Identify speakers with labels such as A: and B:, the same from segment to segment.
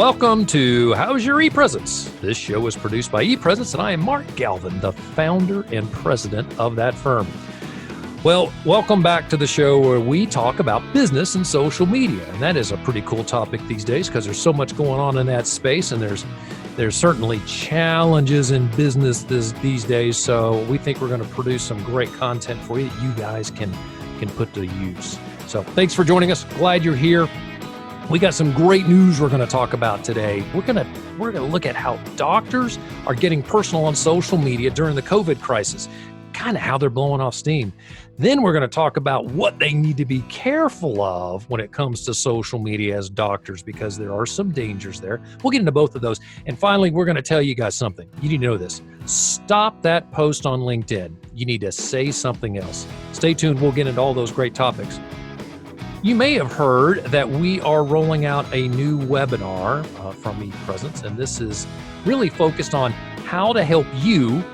A: Welcome to How's Your ePresence? This show is produced by ePresence, and I am Mark Galvin, the founder and president of that firm. Well, welcome back to the show where we talk about business and social media, and that is a pretty cool topic these days because there's so much going on in that space, and there's certainly challenges in business these days. So we think we're going to produce some great content for you that you guys can put to use. So thanks for joining us. Glad you're here. We got some great news we're going to talk about today. We're going to look at how doctors are getting personal on social media during the COVID crisis, kind of how they're blowing off steam. Then we're going to talk about what they need to be careful of when it comes to social media as doctors, because there are some dangers there. We'll get into both of those. And finally, we're going to tell you guys something. You need to know this. Stop that post on LinkedIn. You need to say something else. Stay tuned. We'll get into all those great topics. You may have heard that we are rolling out a new webinar from ePresence, and this is really focused on how to help you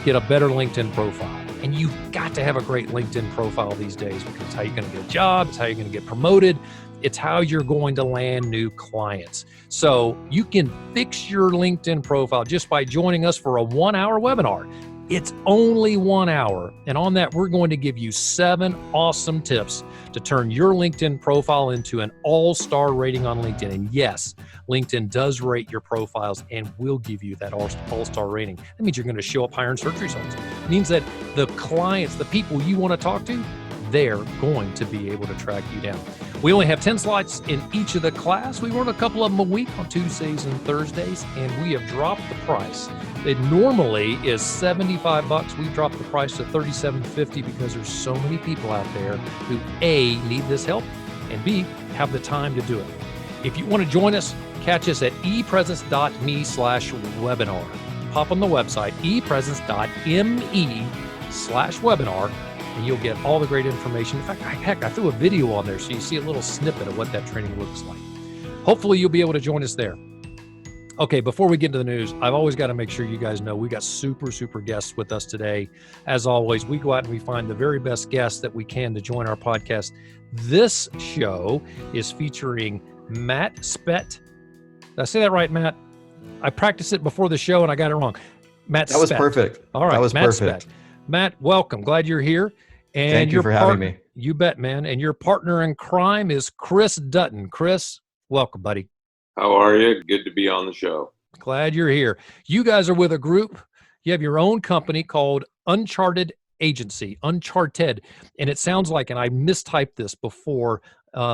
A: get a better LinkedIn profile. And you've got to have a great LinkedIn profile these days, because it's how you're going to get a job, it's how you're going to get promoted, it's how you're going to land new clients. So you can fix your LinkedIn profile just by joining us for a 1-hour webinar. It's only 1 hour. And on that, we're going to give you 7 awesome tips to turn your LinkedIn profile into an all-star rating on LinkedIn. And yes, LinkedIn does rate your profiles and will give you that all-star rating. That means you're going to show up higher in search results. It means that the clients, the people you want to talk to, they're going to be able to track you down. We only have 10 slots in each of the class. We run a couple of them a week on Tuesdays and Thursdays, and we have dropped the price. It normally is $75. We've dropped the price to $37.50 because there's so many people out there who A, need this help, and B, have the time to do it. If you want to join us, catch us at epresence.me/webinar. Pop on the website, epresence.me/webinar, and you'll get all the great information. In fact, I threw a video on there so you see a little snippet of what that training looks like. Hopefully you'll be able to join us there. Okay, before we get into the news, I've always got to make sure you guys know we got super guests with us today. As always, we go out and we find the very best guests that we can to join our podcast. This show is featuring Matt Spett. Did I say that right, Matt? I practiced it before the show and I got it wrong. Matt Spett.
B: That was perfect.
A: All right,
B: that was
A: Matt
B: perfect.
A: Spett. Matt, welcome. Glad you're here. And
B: Thank you for having me.
A: You bet, man. And your partner in crime is Chris Dutton. Chris, welcome, buddy.
C: How are you? Good to be on the show.
A: Glad you're here. You guys are with a group. You have your own company called Uncharted Agency, Uncharted. And it sounds like, and I mistyped this before,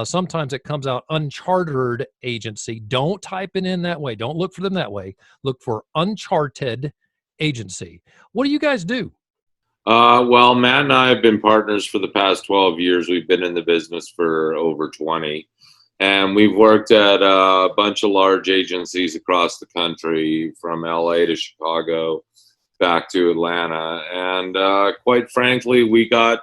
A: sometimes it comes out Unchartered Agency. Don't type it in that way. Don't look for them that way. Look for Uncharted Agency. What do you guys do?
C: Well, Matt and I have been partners for the past 12 years. We've been in the business for over 20. And we've worked at a bunch of large agencies across the country, from LA to Chicago, back to Atlanta. And quite frankly, we got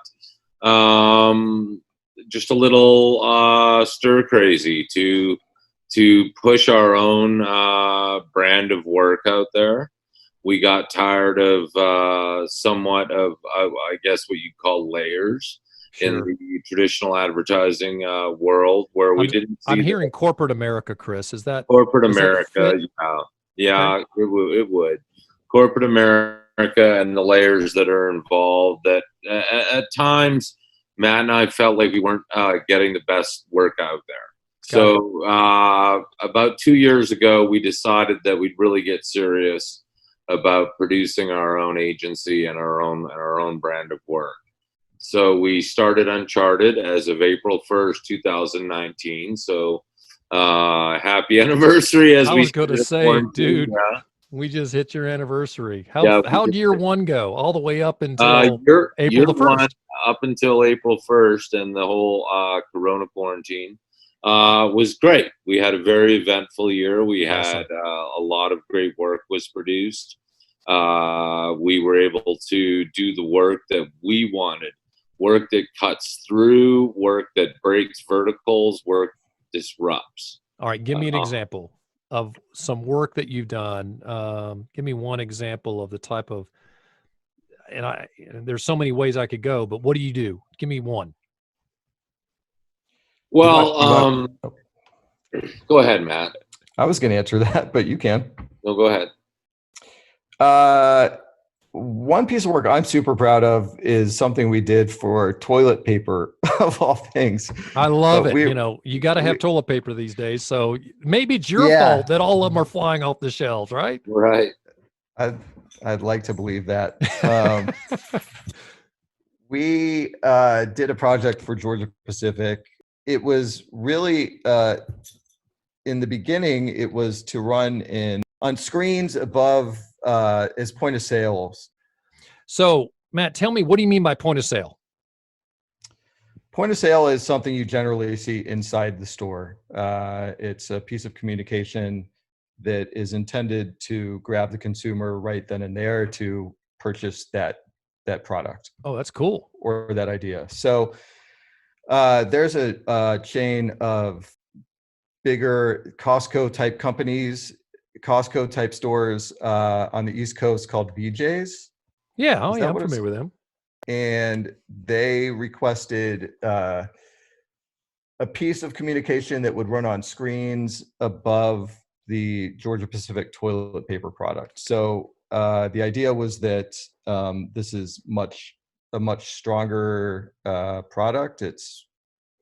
C: just a little stir crazy to push our own brand of work out there. We got tired of somewhat of, I guess, what you'd call layers. Sure. In the traditional advertising world, where we didn't see.
A: I'm hearing corporate America, Chris. Is that
C: corporate America? Yeah, okay. It would. Corporate America and the layers that are involved. That at times, Matt and I felt like we weren't getting the best work out there. So about 2 years ago, we decided that we'd really get serious about producing our own agency and our own brand of work. So we started Uncharted as of April 1st, 2019. So happy anniversary. As
A: I was going to say, dude, we just hit your anniversary. How'd year 1 go? All the way up until April the 1st?
C: Up until April 1st, and the whole Corona quarantine was great. We had a very eventful year. We had a lot of great work was produced. We were able to do the work that we wanted. Work that cuts through, work that breaks verticals, work disrupts.
A: All right, give me an example of some work that you've done. Give me one example of the type of, and there's so many ways I could go, but what do you do? Give me one.
C: Well, go ahead, Matt.
B: I was going to answer that, but you can.
C: No, go ahead.
B: One piece of work I'm super proud of is something we did for toilet paper, of all things.
A: I love it. You got to have toilet paper these days. So maybe it's your
B: Yeah.
A: fault that all of them are flying off the shelves, right?
C: Right.
B: I'd like to believe that. We did a project for Georgia Pacific. It was really, in the beginning, it was to run on screens above as point of sales.
A: So, Matt, tell me, what do you mean by point of sale?
B: Point of sale is something you generally see inside the store. It's a piece of communication that is intended to grab the consumer right then and there to purchase that product.
A: Oh, that's cool.
B: Or that idea. So there's a chain of bigger Costco type companies, Costco type stores on the East Coast called BJ's.
A: Yeah. Oh, yeah. I'm familiar with them.
B: And they requested a piece of communication that would run on screens above the Georgia Pacific toilet paper product. So the idea was that this is a much stronger product.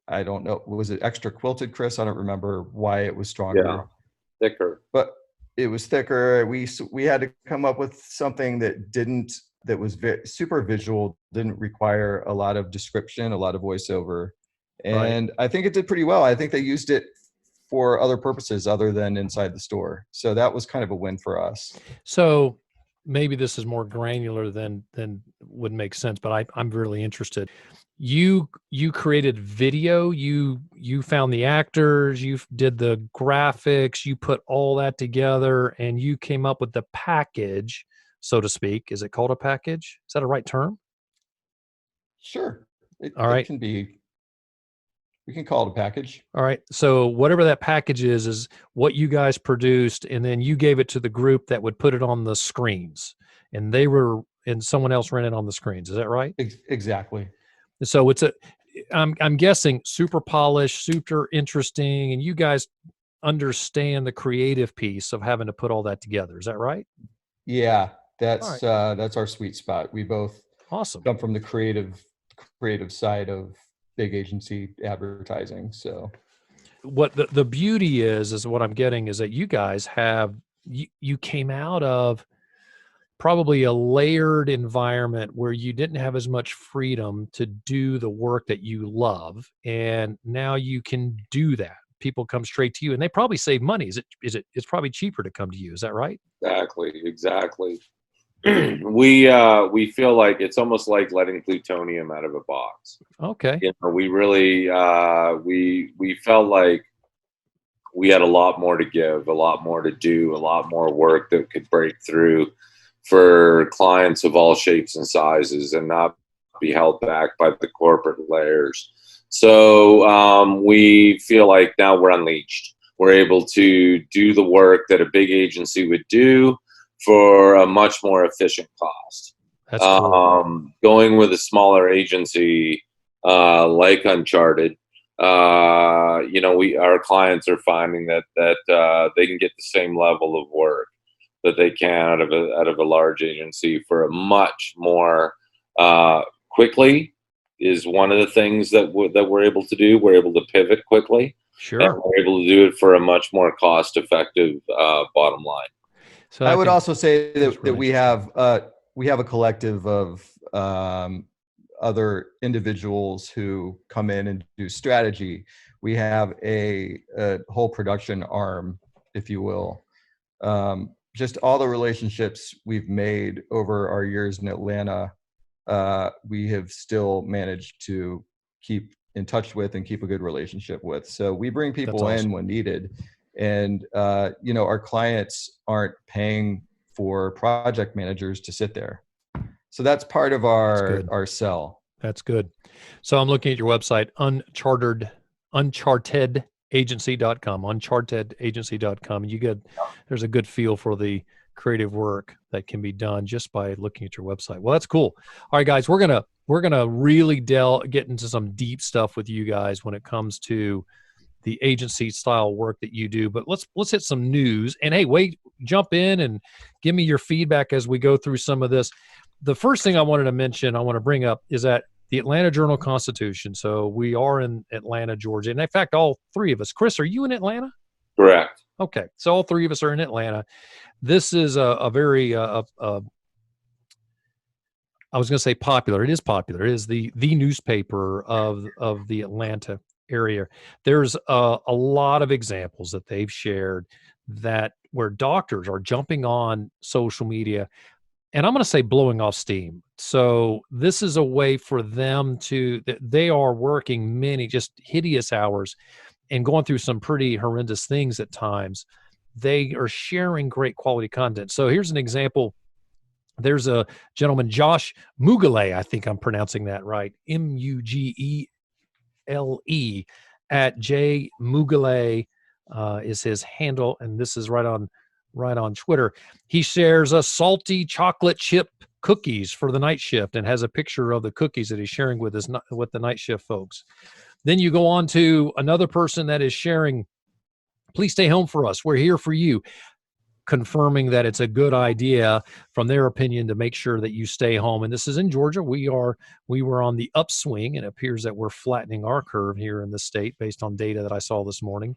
B: I don't know, was it extra quilted, Chris? I don't remember why it was stronger.
C: Yeah, thicker.
B: But it was thicker. We had to come up with something that was super visual, didn't require a lot of description, a lot of voiceover. And right. I think it did pretty well. I think they used it for other purposes other than inside the store. So that was kind of a win for us.
A: So maybe this is more granular than would make sense, but I'm really interested. You created video, you found the actors, you did the graphics, you put all that together, and you came up with the package, so to speak. Is it called a package? Is that a right term?
B: Sure.
A: All right.
B: We can call it a package.
A: All right. So whatever that package is what you guys produced, and then you gave it to the group that would put it on the screens, and someone else ran it on the screens. Is that right?
B: Exactly.
A: So I'm guessing super polished, super interesting, and you guys understand the creative piece of having to put all that together. Is that right?
B: Yeah, that's our sweet spot. We both come from the creative side of big agency advertising. So
A: what the beauty is what I'm getting is that you guys you came out of probably a layered environment where you didn't have as much freedom to do the work that you love, and now you can do that. People come straight to you, and they probably save money. It's probably cheaper to come to you. Is that right?
C: Exactly. We feel like it's almost like letting plutonium out of a box.
A: Okay.
C: We really we felt like we had a lot more to give, a lot more to do, a lot more work that could break through for clients of all shapes and sizes and not be held back by the corporate layers. So we feel like now we're unleashed. We're able to do the work that a big agency would do for a much more efficient cost.
A: That's cool.
C: Going with a smaller agency like Uncharted, our clients are finding that they can get the same level of work that they can out of a large agency for a much more quickly. Is one of the things that we're able to do. We're able to pivot quickly.
A: Sure.
C: And we're able to do it for a much more cost-effective bottom line.
B: So I would also say that we have a collective of other individuals who come in and do strategy. We have a whole production arm, if you will. Just all the relationships we've made over our years in Atlanta, we have still managed to keep in touch with and keep a good relationship with. So we bring people in when needed. And, our clients aren't paying for project managers to sit there. So that's part of our sell.
A: That's good. So I'm looking at your website, Unchartedagency.com, Unchartedagency.com. There's a good feel for the creative work that can be done just by looking at your website. Well, that's cool. All right, guys, we're gonna really get into some deep stuff with you guys when it comes to the agency style work that you do. But let's hit some news. And hey, jump in and give me your feedback as we go through some of this. The first thing I wanted to mention, I want to bring up, is that the Atlanta Journal-Constitution. So we are in Atlanta, Georgia. And in fact, all three of us. Chris, are you in Atlanta?
C: Correct.
A: Okay. So all three of us are in Atlanta. This is a very, I was going to say popular. It is popular. It is the newspaper of the Atlanta area. There's a lot of examples that they've shared where doctors are jumping on social media, and I'm going to say blowing off steam. So this is a way for them they are working many just hideous hours and going through some pretty horrendous things at times. They are sharing great quality content. So here's an example. There's a gentleman, Josh Mugale, I think I'm pronouncing that right, Mugele, at J Mugale is his handle, and this is right on Twitter. He shares a salty chocolate chip cookies for the night shift and has a picture of the cookies that he's sharing with the night shift folks. Then you go on to another person that is sharing, please stay home for us. We're here for you. Confirming that it's a good idea from their opinion to make sure that you stay home. And this is in Georgia. We were on the upswing, and it appears that we're flattening our curve here in the state based on data that I saw this morning.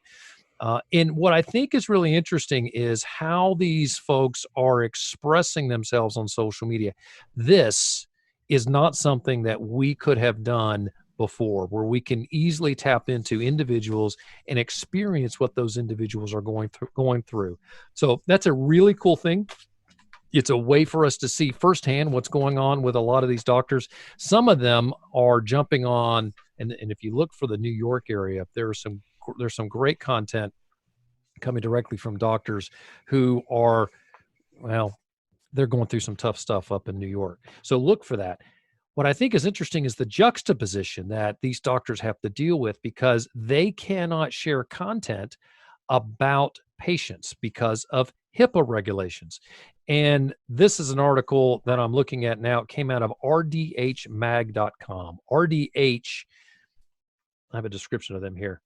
A: And what I think is really interesting is how these folks are expressing themselves on social media. This is not something that we could have done before, where we can easily tap into individuals and experience what those individuals are going through. So that's a really cool thing. It's a way for us to see firsthand what's going on with a lot of these doctors. Some of them are jumping on, and if you look for the New York area, there's some great content coming directly from doctors who are, well, they're going through some tough stuff up in New York. So look for that. What I think is interesting is the juxtaposition that these doctors have to deal with, because they cannot share content about patients because of HIPAA regulations. And this is an article that I'm looking at now. It came out of rdhmag.com. RDH, I have a description of them here.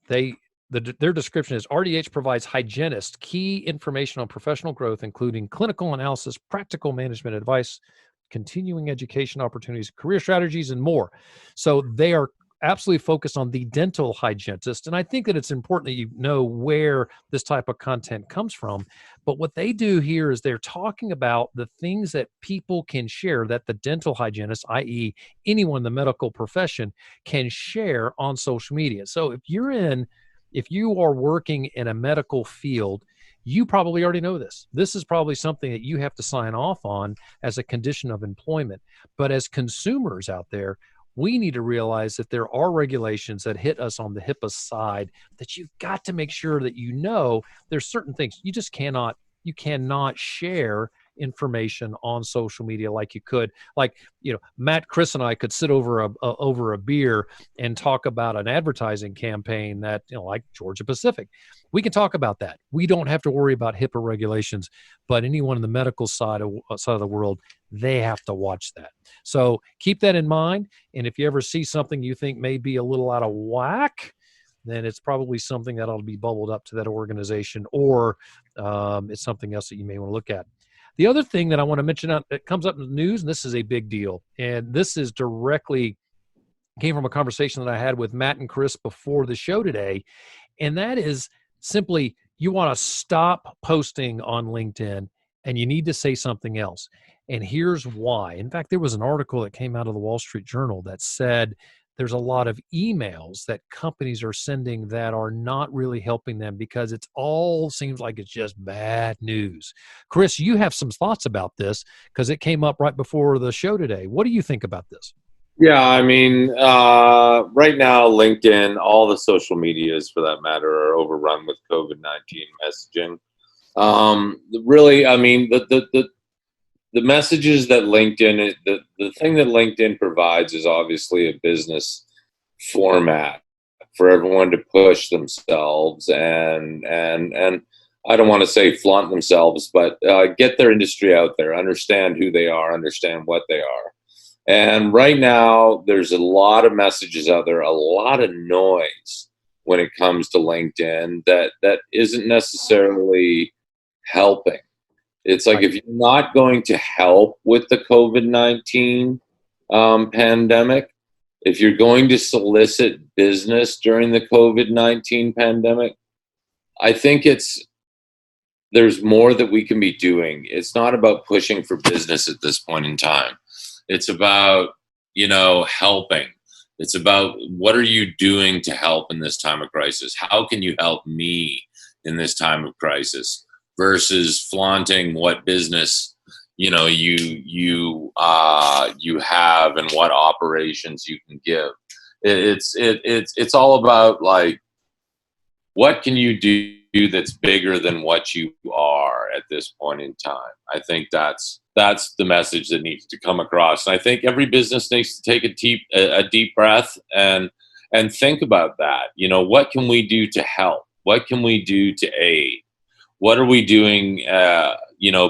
A: Their description is RDH provides hygienists key information on professional growth, including clinical analysis, practical management advice, continuing education opportunities, career strategies, and more. So they are absolutely focused on the dental hygienist. And I think that it's important that you know where this type of content comes from. But what they do here is they're talking about the things that people can share, that the dental hygienist, i.e. anyone in the medical profession, can share on social media. So if you are working in a medical field, you probably already know this. This is probably something that you have to sign off on as a condition of employment. But as consumers out there, we need to realize that there are regulations that hit us on the HIPAA side that you've got to make sure that you know. There's certain things you cannot share information on social media like you could. Like, Matt, Chris, and I could sit over a beer and talk about an advertising campaign that, like Georgia Pacific. We can talk about that. We don't have to worry about HIPAA regulations, but anyone in the medical side of the world, they have to watch that. So keep that in mind. And if you ever see something you think may be a little out of whack, then it's probably something that'll be bubbled up to that organization, or it's something else that you may want to look at. The other thing that I want to mention that comes up in the news, and this is a big deal, and this is came from a conversation that I had with Matt and Chris before the show today, and that is simply you want to stop posting on LinkedIn and you need to say something else. And here's why. In fact, there was an article that came out of the Wall Street Journal that said there's a lot of emails that companies are sending that are not really helping them because it all seems like it's just bad news. Chris, you have some thoughts about this because it came up right before the show today. What do you think about this?
C: Yeah, I mean, right now, LinkedIn, all the social medias for that matter, are overrun with COVID-19 messaging. Really, I mean, the messages that LinkedIn, the thing that LinkedIn provides is obviously a business format for everyone to push themselves and I don't want to say flaunt themselves, but get their industry out there, understand who they are, understand what they are. And right now, there's a lot of messages out there, a lot of noise when it comes to LinkedIn that isn't necessarily helping. It's like, if you're not going to help with the COVID-19 pandemic, if you're going to solicit business during the COVID-19 pandemic, I think there's more that we can be doing. It's not about pushing for business at this point in time. It's about, helping. It's about, what are you doing to help in this time of crisis? How can you help me in this time of crisis? Versus flaunting what business, you have and what operations you can give. It's all about, like, what can you do that's bigger than what you are at this point in time? I think that's the message that needs to come across. And I think every business needs to take a deep breath and think about that. What can we do to help? What can we do to aid? What are we doing,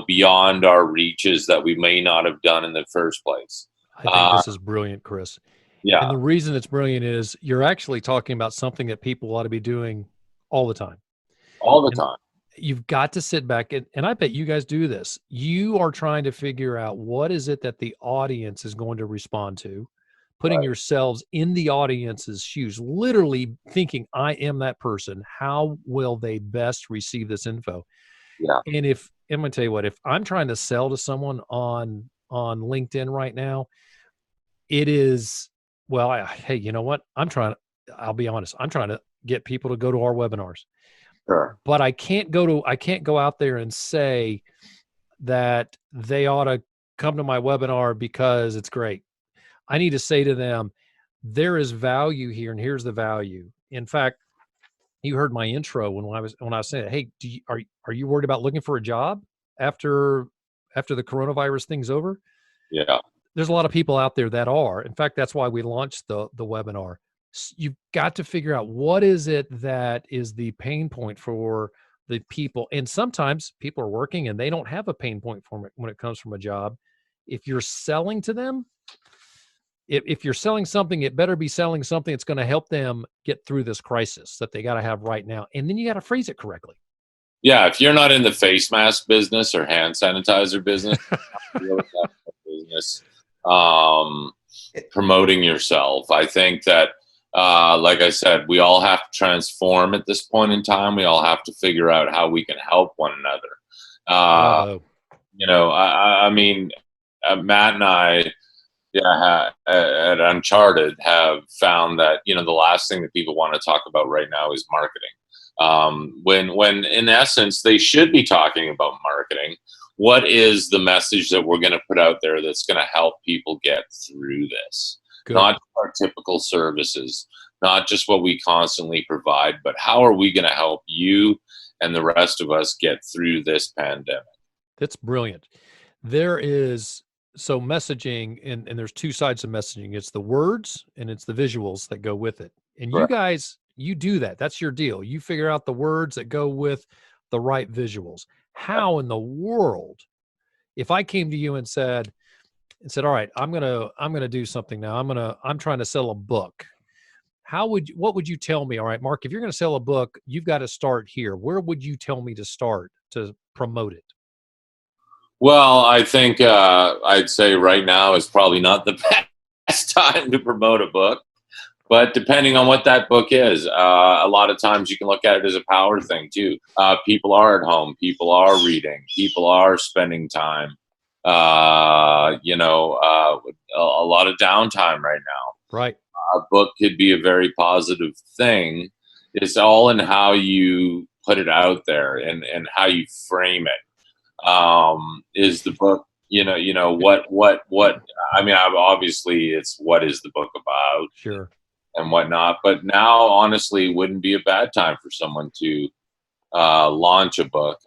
C: beyond our reaches that we may not have done in the first place?
A: I think this is brilliant, Chris.
C: Yeah.
A: And the reason it's brilliant is you're actually talking about something that people ought to be doing all the time.
C: All the time.
A: You've got to sit back, and I bet you guys do this. You are trying to figure out what is it that the audience is going to respond to, putting yourselves in the audience's shoes, literally thinking, I am that person. How will they best receive this info?
C: Yeah.
A: And I'm going to tell you what, if I'm trying to sell to someone on LinkedIn right now, it is, well, hey, you know what? I'll be honest. I'm trying to get people to go to our webinars.
C: Sure.
A: But I can't go out there and say that they ought to come to my webinar because it's great. I need to say to them, there is value here, and here's the value. In fact, you heard my intro when I was saying, hey, are you worried about looking for a job after the coronavirus thing's over?
C: Yeah.
A: There's a lot of people out there that are. In fact, that's why we launched the webinar. You've got to figure out what is it that is the pain point for the people. And sometimes people are working and they don't have a pain point for it when it comes from a job. If you're selling to them, if you're selling something, it better be selling something that's going to help them get through this crisis that they got to have right now. And then you got to phrase it correctly.
C: Yeah. If you're not in the face mask business or hand sanitizer business, promoting yourself, I think that, like I said, we all have to transform at this point in time. We all have to figure out how we can help one another. I mean, Matt and I, at Uncharted, have found that the last thing that people want to talk about right now is marketing. When in essence they should be talking about marketing. What is the message that we're going to put out there that's going to help people get through this? Good. Not our typical services, not just what we constantly provide, but how are we going to help you and the rest of us get through this pandemic?
A: That's brilliant. There is messaging, and there's two sides of messaging. It's the words and it's the visuals that go with it. And you guys, you do that. That's your deal. You figure out the words that go with the right visuals. How in the world, if I came to you and said, all right, I'm gonna do something now. I'm trying to sell a book. What would you tell me? All right, Mark, if you're going to sell a book, you've got to start here. Where would you tell me to start to promote it?
C: Well, I think I'd say right now is probably not the best time to promote a book, but depending on what that book is, a lot of times you can look at it as a power thing too. People are at home, people are reading, people are spending time. A lot of downtime right now.
A: Right.
C: A book could be a very positive thing. It's all in how you put it out there and how you frame it. Is the book, what, I mean, obviously it's what is the book about?
A: Sure.
C: And whatnot. But now, honestly, wouldn't be a bad time for someone to launch a book,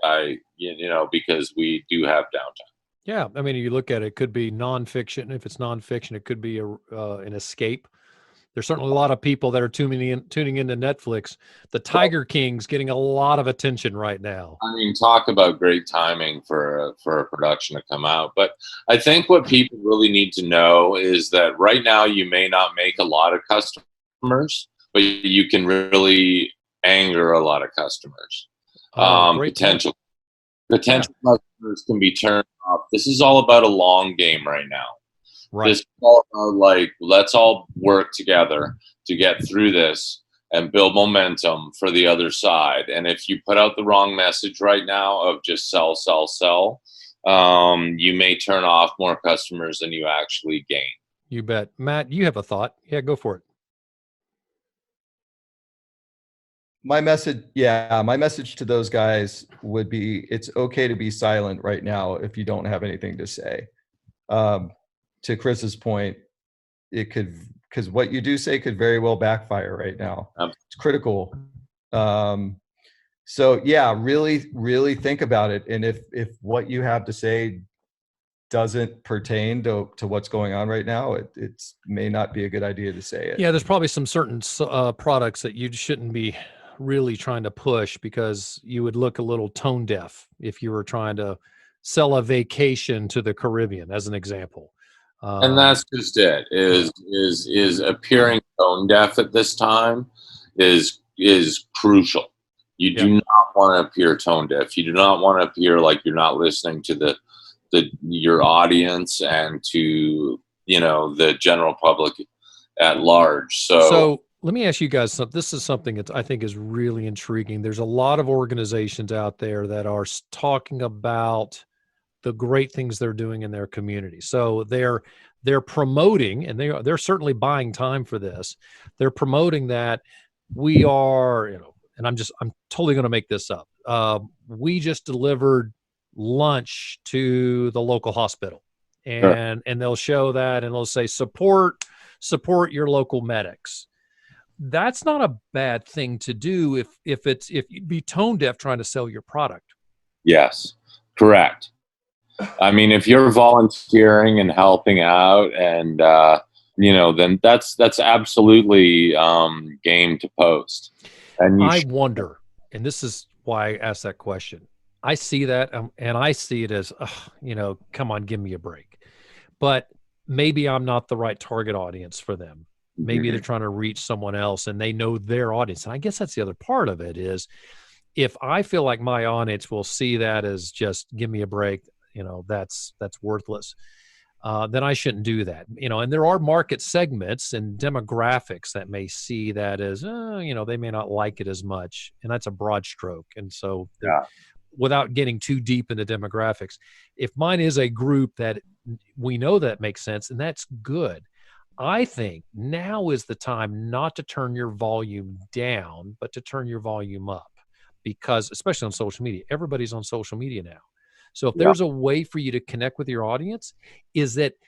C: because we do have downtime.
A: Yeah. I mean, you look at it, it could be nonfiction. If it's nonfiction, it could be an escape. There's certainly a lot of people that are tuning into Netflix. The Tiger King's getting a lot of attention right now.
C: I mean, talk about great timing for a production to come out. But I think what people really need to know is that right now you may not make a lot of customers, but you can really anger a lot of customers. Potential customers can be turned off. This is all about a long game right now.
A: Right.
C: This is all about, like, let's all work together to get through this and build momentum for the other side. And if you put out the wrong message right now of just sell, sell, sell, you may turn off more customers than you actually gain.
A: You bet. Matt, you have a thought. Yeah, go for it.
B: My message to those guys would be, it's okay to be silent right now if you don't have anything to say. To Chris's point, because what you do say could very well backfire right now. It's critical. So yeah, really think about it. And if what you have to say doesn't pertain to what's going on right now, it may not be a good idea to say it.
A: Yeah, there's probably some certain products that you shouldn't be really trying to push, because you would look a little tone deaf if you were trying to sell a vacation to the Caribbean, as an example.
C: And that's just it. Is appearing tone deaf at this time is crucial. You do not want to appear tone deaf. You do not want to appear like you're not listening to your audience and to, the general public at large.
A: So let me ask you guys something. This is something that I think is really intriguing. There's a lot of organizations out there that are talking about the great things they're doing in their community. So they're promoting, and they're certainly buying time for this. They're promoting that we are, and I'm totally going to make this up. We just delivered lunch to the local hospital, and they'll show that, and they'll say, support your local medics. That's not a bad thing to do if you'd be tone deaf trying to sell your product.
C: Yes, correct. I mean, if you're volunteering and helping out, and then that's absolutely game to post. And
A: I wonder, and this is why I asked that question. I see that, and I see it as, come on, give me a break. But maybe I'm not the right target audience for them. Maybe they're trying to reach someone else, and they know their audience. And I guess that's the other part of it is, if I feel like my audience will see that as just give me a break, that's worthless, then I shouldn't do that. And there are market segments and demographics that may see that as, they may not like it as much. And that's a broad stroke. And so without getting too deep into demographics, if mine is a group that we know that makes sense, and that's good. I think now is the time not to turn your volume down, but to turn your volume up, because especially on social media, everybody's on social media now. So if there's a way for you to connect with your audience, is it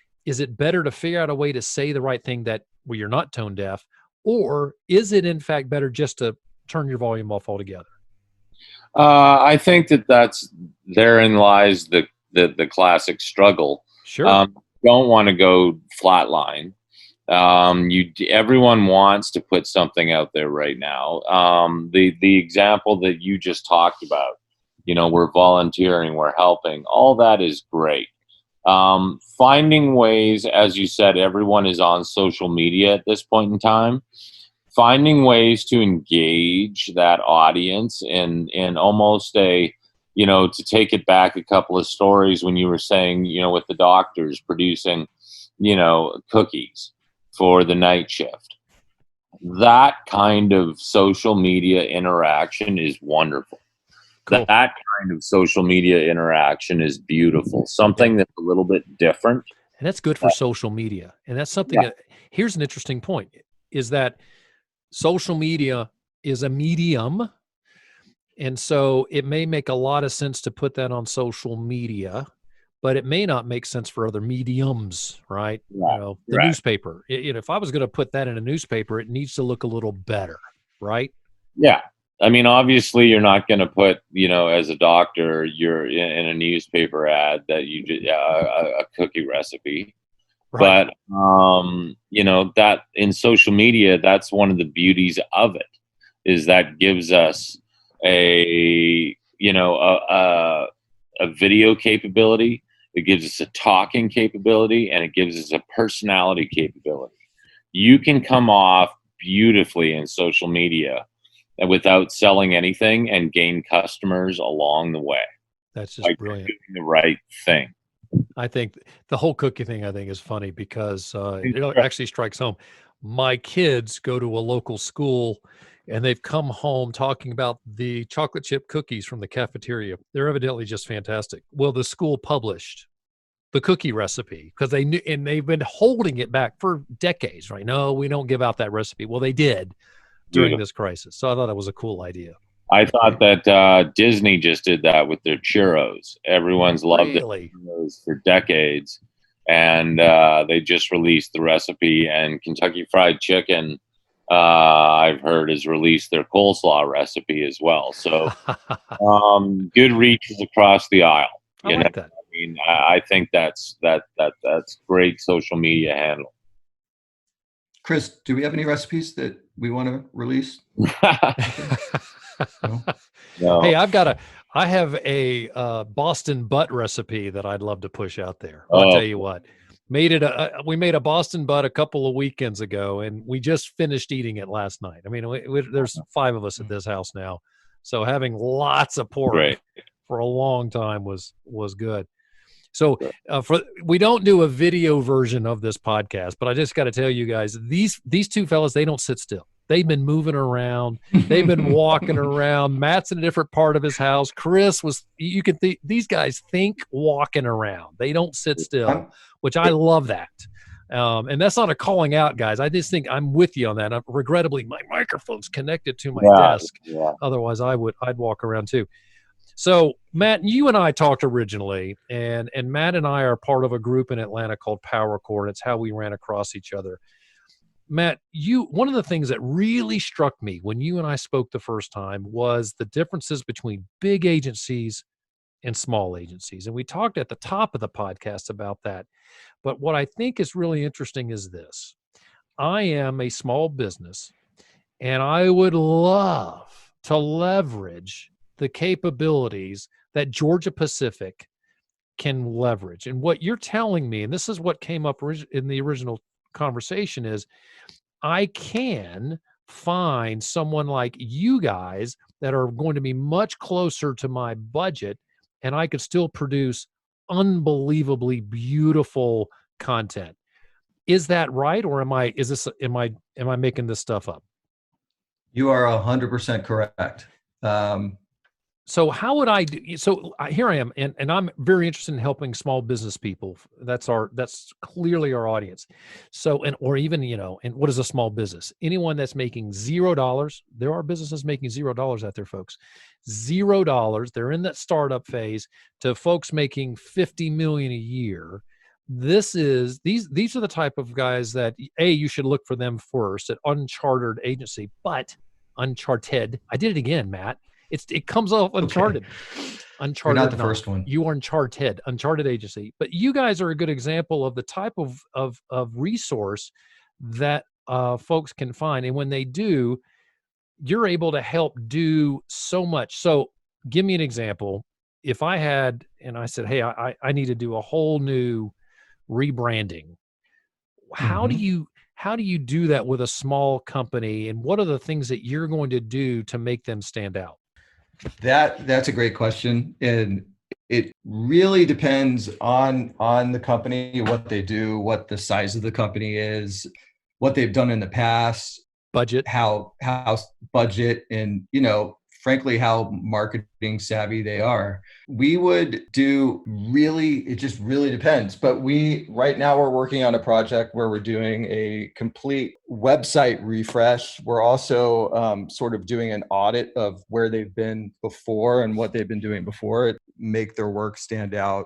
A: better to figure out a way to say the right thing where you're not tone deaf, or is it in fact better just to turn your volume off altogether?
C: I think therein lies the classic struggle.
A: Sure.
C: Don't want to go flatline. Everyone wants to put something out there right now. The example that you just talked about, we're volunteering, we're helping, all that is great. Finding ways, as you said, everyone is on social media at this point in time. Finding ways to engage that audience in almost to take it back a couple of stories when you were saying, with the doctors producing, cookies for the night shift. That kind of social media interaction is wonderful. Cool. That kind of social media interaction is beautiful. Something that's a little bit different.
A: And that's good for social media. And that's something that, here's an interesting point, is that social media is a medium. And so it may make a lot of sense to put that on social media, but it may not make sense for other mediums, right? The newspaper. If I was going to put that in a newspaper, it needs to look a little better, right?
C: Yeah. I mean, obviously, you're not going to put, as a doctor, you're in a newspaper ad that you did a cookie recipe. Right. But, that in social media, that's one of the beauties of it, is that gives us a video capability. It gives us a talking capability, and it gives us a personality capability. You can come off beautifully in social media and without selling anything and gain customers along the way.
A: That's just brilliant.
C: Doing the right thing.
A: I think the whole cookie thing, I think, is funny because it actually strikes home. My kids go to a local school and they've come home talking about the chocolate chip cookies from the cafeteria. They're evidently just fantastic. Well, the school published the cookie recipe because they knew, and they've been holding it back for decades, right? No, we don't give out that recipe. Well, they did during this crisis. So I thought that was a cool idea.
C: I thought that Disney just did that with their churros. Everyone's loved it for decades. And they just released the recipe. And Kentucky Fried Chicken, I've heard, has released their coleslaw recipe as well. So good reaches across the aisle.
A: I like that.
C: I mean, I think that's great social media handle.
B: Chris, do we have any recipes that we want to release?
C: No.
A: Hey, I have a Boston butt recipe that I'd love to push out there. I'll tell you what, we made a Boston butt a couple of weekends ago, and we just finished eating it last night. I mean, there's 5 of us at this house now, so having lots of pork for a long time was good. So we don't do a video version of this podcast, but I just got to tell you guys, these 2 fellas, they don't sit still. They've been moving around. They've been walking around. Matt's in a different part of his house. Chris you can think these guys think walking around. They don't sit still, which I love that. And that's not a calling out, guys. I just think I'm with you on that. Regrettably, my microphone's connected to my desk.
C: Yeah.
A: Otherwise, I'd walk around too. So, Matt, you and I talked originally, and Matt and I are part of a group in Atlanta called Power Core, and it's how we ran across each other. Matt, one of the things that really struck me when you and I spoke the first time was the differences between big agencies and small agencies. And we talked at the top of the podcast about that. But what I think is really interesting is this. I am a small business, and I would love to leverage the capabilities that Georgia Pacific can leverage. And what you're telling me, and this is what came up in the original conversation, is I can find someone like you guys that are going to be much closer to my budget, and I could still produce unbelievably beautiful content. Is that right? Or am I making this stuff up?
B: You are 100% correct.
A: So how would I do? So here I am, and I'm very interested in helping small business people. That's clearly our audience. So, or even, and what is a small business? Anyone that's making $0. There are businesses making $0 out there, folks. $0. They're in that startup phase to folks making $50 million a year. These are the type of guys that you should look for them first at Unchartered Agency, but Uncharted. I did it again, Matt. It comes off Uncharted.
B: Okay.
A: Uncharted.
B: You're not the first one.
A: You are Uncharted Agency. But you guys are a good example of the type of resource that folks can find. And when they do, you're able to help do so much. So give me an example. If I had, and I said, hey, I need to do a whole new rebranding. How do you do that with a small company? And what are the things that you're going to do to make them stand out?
B: That's a great question. And it really depends on the company, what they do, what the size of the company is, what they've done in the past,
A: budget,
B: how budget, and, frankly, how marketing savvy they are. We would do it just really depends. But right now we're working on a project where we're doing a complete website refresh. We're also sort of doing an audit of where they've been before and what they've been doing before, make their work stand out,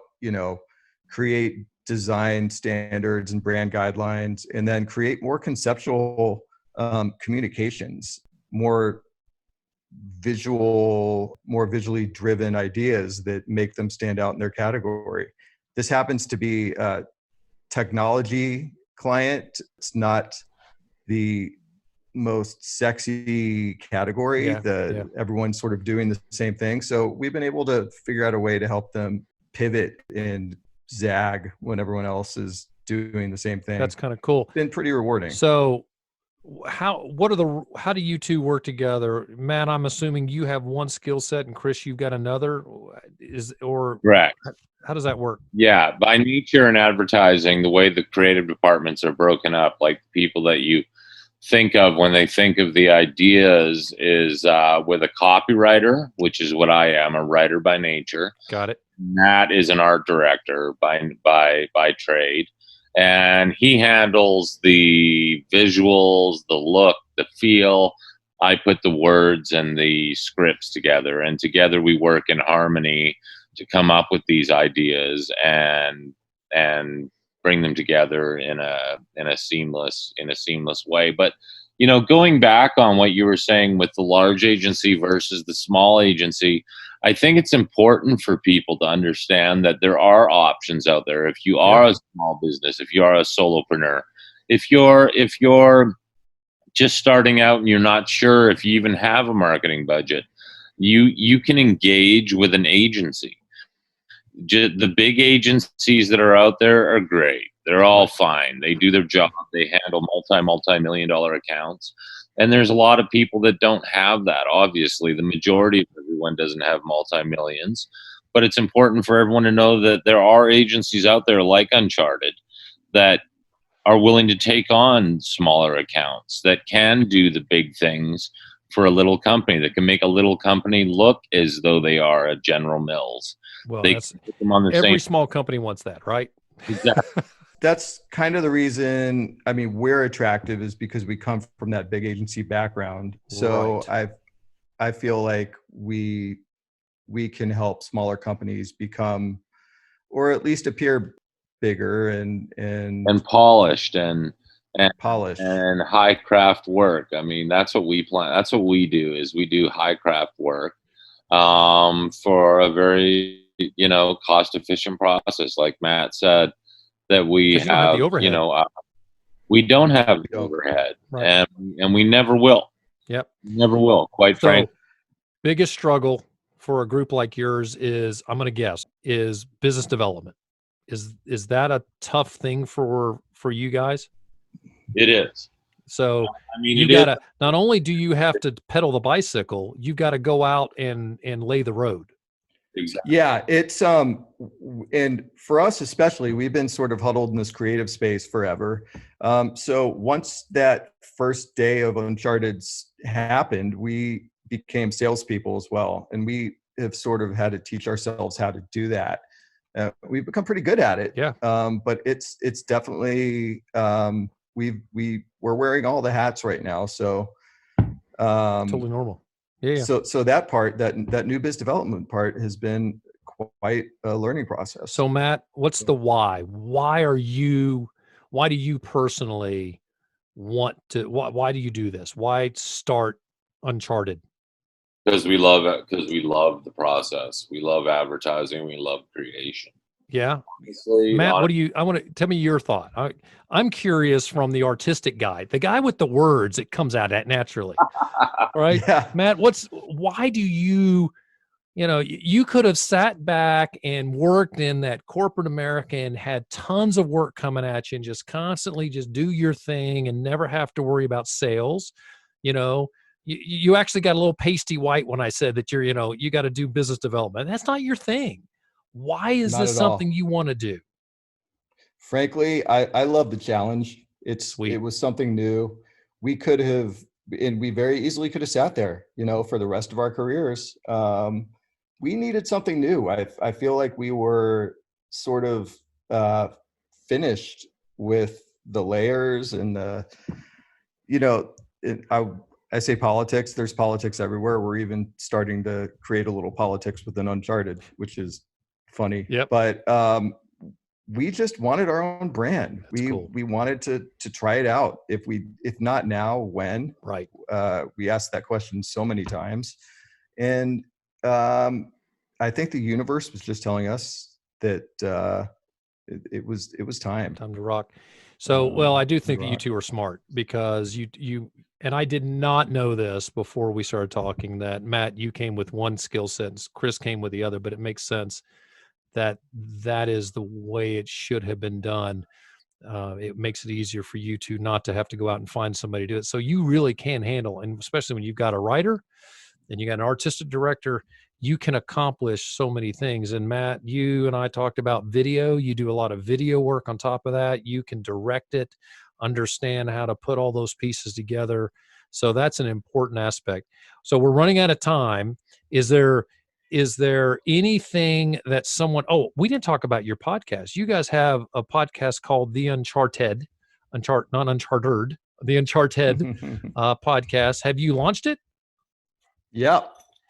B: create design standards and brand guidelines, and then create more conceptual communications, more visually driven ideas that make them stand out in their category. This happens to be a technology client. It's not the most sexy category. Everyone's sort of doing the same thing. So we've been able to figure out a way to help them pivot and zag when everyone else is doing the same thing.
A: That's kind of cool.
B: Been pretty rewarding.
A: So how do you two work together? Matt, I'm assuming you have one skill set and Chris, you've got another.
C: Correct.
A: How does that work?
C: Yeah, by nature in advertising, the way the creative departments are broken up, like people that you think of when they think of the ideas is with a copywriter, which is what I am, a writer by nature.
A: Got it.
C: Matt is an art director by trade, and he handles the visuals, the look, the feel. I put the words and the scripts together, and together we work in harmony to come up with these ideas and bring them together in a seamless way. But going back on what you were saying with the large agency versus the small agency, I think it's important for people to understand that there are options out there. If you are a small business, if you are a solopreneur, if you're just starting out and you're not sure if you even have a marketing budget, you can engage with an agency. The big agencies that are out there are great. They're all fine. They do their job. They handle multi-million dollar accounts. And there's a lot of people that don't have that. Obviously, the majority of everyone doesn't have multi-millions. But it's important for everyone to know that there are agencies out there like Uncharted that are willing to take on smaller accounts, that can do the big things for a little company, that can make a little company look as though they are a General Mills.
A: Well,
C: they
A: put them on the every small company wants that, right?
C: Exactly.
B: That's kind of the reason, I mean, we're attractive is because we come from that big agency background. So right. I feel like we can help smaller companies become, or at least appear bigger and
C: polished and
B: polished
C: and high craft work. I mean, that's what we plan. That's what we do, is we do high craft work for a very, cost efficient process. Like Matt said, that we have, we don't have the overhead, right. and we never will.
A: Yep.
C: Never will, quite frankly.
A: Biggest struggle for a group like yours is, I'm going to guess, is business development. Is that a tough thing for you guys?
C: It is.
A: So I mean, you gotta, not only do you have to pedal the bicycle, you've got to go out and lay the road.
C: Exactly.
B: Yeah, it's and for us especially, we've been sort of huddled in this creative space forever. So once that first day of Uncharted's happened, we became salespeople as well, and we have sort of had to teach ourselves how to do that. We've become pretty good at it.
A: Yeah.
B: But it's definitely we're wearing all the hats right now. So
A: totally normal. Yeah.
B: So that part, that new biz development part, has been quite a learning process.
A: So Matt, what's the why? Why do you personally want to? Why do you do this? Why start Uncharted?
C: Because we love it. Because we love the process. We love advertising. We love creation.
A: Yeah. Honestly, Matt, I want to tell me your thought. I'm curious from the artistic guy, the guy with the words, it comes out at naturally. Right.
B: Yeah.
A: Matt, why do you could have sat back and worked in that corporate America and had tons of work coming at you and just constantly just do your thing and never have to worry about sales. You actually got a little pasty white when I said that you got to do business development. That's not your thing. Why is this something you want to do?
B: Frankly, I love the challenge. It was something new. We could have, and we very easily could have sat there, for the rest of our careers. We needed something new. I feel like we were sort of finished with the layers and I say politics. There's politics everywhere. We're even starting to create a little politics within Uncharted, which is funny.
A: Yep.
B: But we just wanted our own brand. We wanted to try it out. If not now, when?
A: Right.
B: We asked that question so many times, and I think the universe was just telling us that it was time
A: to rock. So, well, I do think that you two are smart, because you and I did not know this before we started talking, that Matt, you came with one skill set and Chris came with the other, but it makes sense that is the way it should have been done. It makes it easier for you to not to have to go out and find somebody to do it. So you really can handle, and especially when you've got a writer and you got an artistic director, you can accomplish so many things. And Matt, you and I talked about video. You do a lot of video work on top of that. You can direct it, understand how to put all those pieces together. So that's an important aspect. So we're running out of time. Is there anything that oh, we didn't talk about your podcast. You guys have a podcast called The Uncharted, not Unchartered, The Uncharted podcast. Have you launched it?
B: Yeah,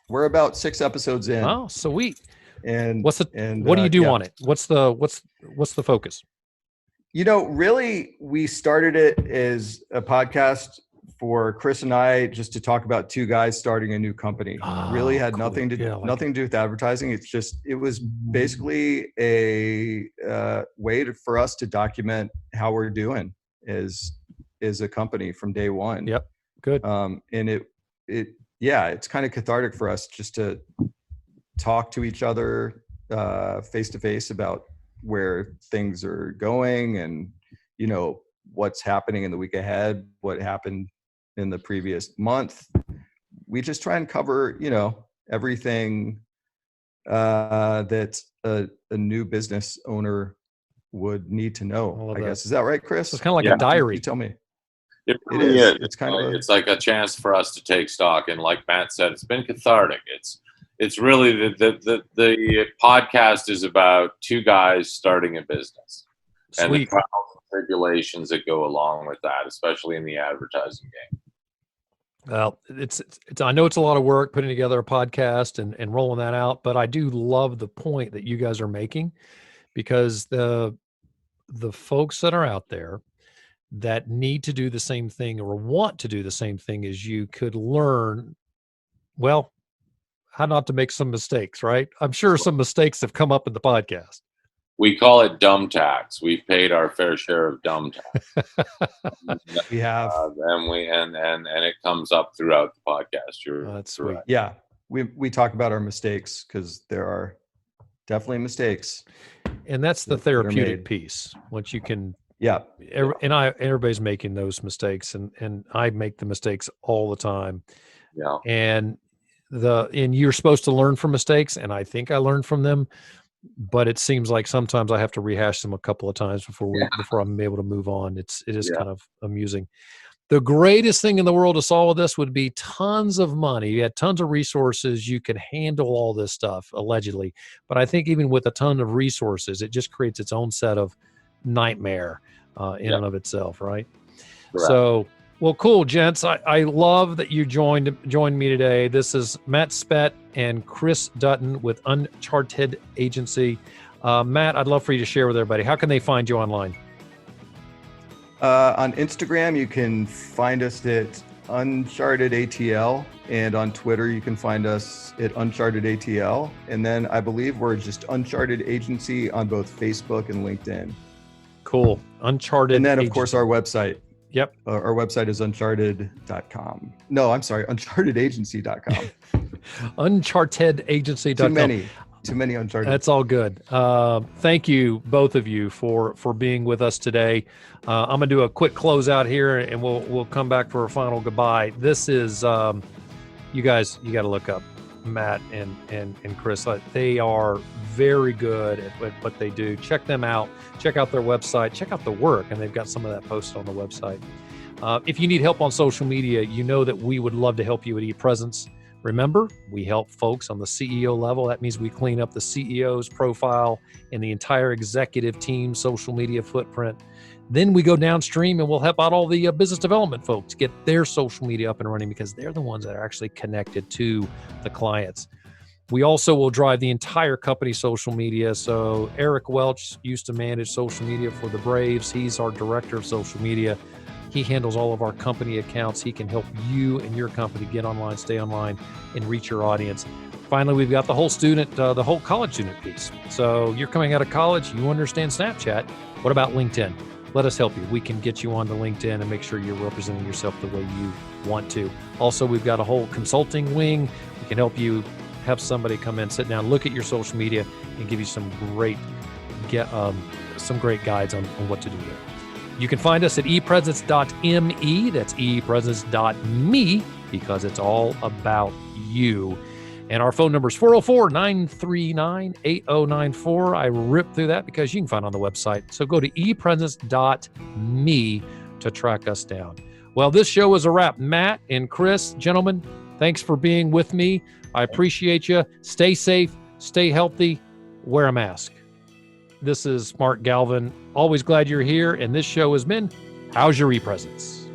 B: we're about 6 episodes in.
A: Oh, sweet.
B: And
A: what do you do on it? What's the focus?
B: Really, we started it as a podcast for Chris and I, just to talk about 2 guys starting a new company. Really had
A: cool.
B: nothing to do with advertising. It was basically a way for us to document how we're doing as a company from day one.
A: Yep. Good.
B: And it's kind of cathartic for us just to talk to each other face to face about where things are going and, what's happening in the week ahead, what happened in the previous month. We just try and cover, everything that a new business owner would need to know, I guess. Is that right, Chris?
A: It's kind of like a diary.
B: You tell me.
C: It really is.
B: It's kind of
C: it's like a chance for us to take stock, and like Matt said, it's been cathartic. It's really the podcast is about 2 guys starting a business.
A: Sweet.
C: And the trials and tribulations that go along with that, especially in the advertising game.
A: Well, it's I know it's a lot of work putting together a podcast and rolling that out, but I do love the point that you guys are making, because the folks that are out there that need to do the same thing or want to do the same thing as you could learn, well, how not to make some mistakes, right? I'm sure some mistakes have come up in the podcast.
C: We call it dumb tax. We've paid our fair share of dumb tax.
B: We have,
C: and it comes up throughout the podcast.
A: That's sweet.
C: Right.
B: Yeah, we talk about our mistakes, because there are definitely mistakes,
A: and that's the therapeutic piece. Once you can, everybody's making those mistakes, and I make the mistakes all the time.
C: Yeah, and
A: you're supposed to learn from mistakes, and I think I learned from them. But it seems like sometimes I have to rehash them a couple of times before I'm able to move on. It is kind of amusing. The greatest thing in the world to solve this would be tons of money. You had tons of resources. You could handle all this stuff, allegedly. But I think even with a ton of resources, it just creates its own set of nightmare in and of itself, right? Correct. So, well, cool, gents. I love that you joined me today. This is Matt Spett and Chris Dutton with Uncharted Agency. Matt, I'd love for you to share with everybody. How can they find you online?
B: On Instagram, you can find us at Uncharted ATL, and on Twitter, you can find us at Uncharted ATL. And then I believe we're just Uncharted Agency on both Facebook and LinkedIn.
A: Cool. Uncharted.
B: And then, of course, our website.
A: Yep.
B: Our website is uncharted.com. No, I'm sorry, unchartedagency.com.
A: Unchartedagency.com.
B: Too many Uncharted.
A: That's all good. Thank you, both of you, for being with us today. I'm going to do a quick closeout here, and we'll come back for a final goodbye. This is, you guys, you got to look up Matt and Chris. They are very good at what they do. Check them out. Check out their website. Check out the work, and they've got some of that posted on the website. If you need help on social media, you know that we would love to help you at ePresence. Remember, we help folks on the CEO level. That means we clean up the CEO's profile and the entire executive team social media footprint. Then we go downstream and we'll help out all the business development folks get their social media up and running, because they're the ones that are actually connected to the clients. We also will drive the entire company social media. So Eric Welch used to manage social media for the Braves. He's our director of social media. He handles all of our company accounts. He can help you and your company get online, stay online, and reach your audience. Finally, we've got the whole college student piece. So you're coming out of college, you understand Snapchat. What about LinkedIn? Let us help you. We can get you onto LinkedIn and make sure you're representing yourself the way you want to. Also, we've got a whole consulting wing. We can help you have somebody come in, sit down, look at your social media, and give you some great guides on what to do there. You can find us at epresence.me. That's epresence.me, because it's all about you. And our phone number is 404-939-8094. I ripped through that because you can find it on the website. So go to epresence.me to track us down. Well, this show is a wrap. Matt and Chris, gentlemen, thanks for being with me. I appreciate you. Stay safe, stay healthy, wear a mask. This is Mark Galvin. Always glad you're here. And this show has been How's Your E-Presence?